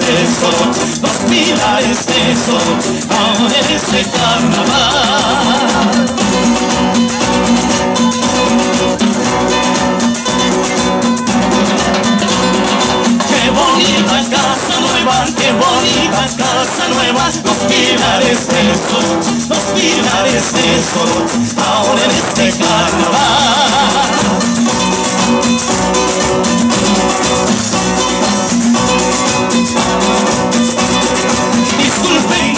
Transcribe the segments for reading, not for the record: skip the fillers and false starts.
eso, los pilares de eso, ahora en este carnaval. Qué bonita casa nueva, qué bonita casa nueva, los pilares de eso, los pilares de eso, ahora en este carnaval. Disculpen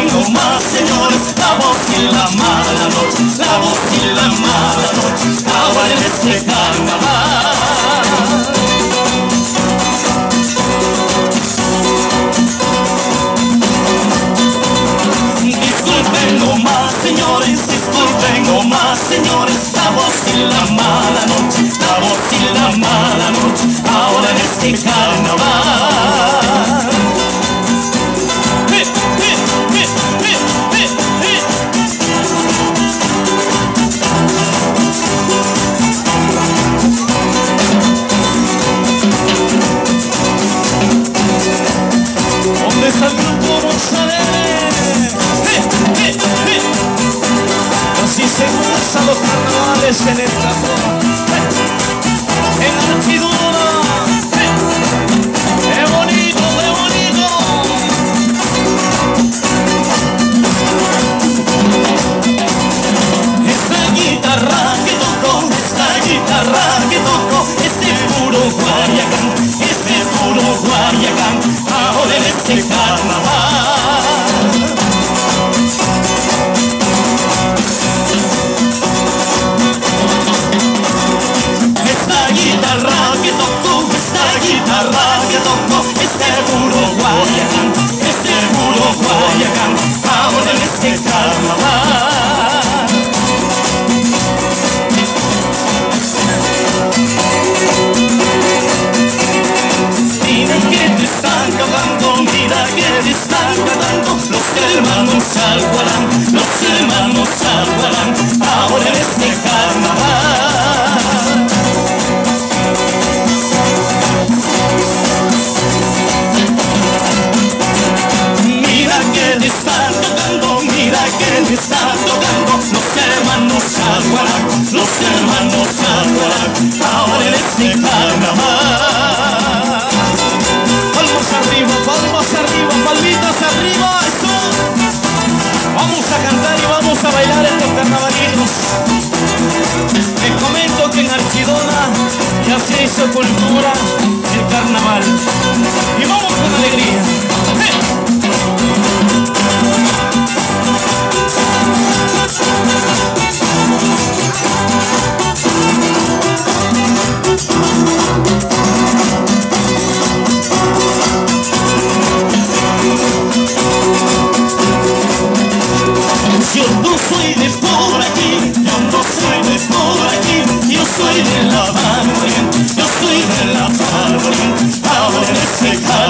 nomás señores, la voz y la mala noche, la voz y la mala noche, ahora en este carnaval. Disculpen nomás señores, la voz y la mala noche, la voz y la mala noche, ahora en este carnaval. ¿Dónde está el grupo Rosalet? Así se gozan los carnavales en esta zona, en Archidona. ¡Qué bonito, qué bonito! Esta guitarra que toco es de puro Guayacán, ahora en este carnaval. Esta guitarra que toco es de puro Guayacán, ahora en este carnaval. Mira que te están cantando los hermanos Alguarán, ahora en este carnaval. Mira que te están tocando los hermanos Alguarán, ahora en este carnaval. Palmas arriba, palmitas arriba, eso. Vamos a cantar y vamos a bailar estos carnavalitos. Les comento que en Archidona ya se hizo cultura el carnaval. Y vamos con alegría. Yo no soy de por aquí, yo soy de la Barbarín, ahora en este carnaval.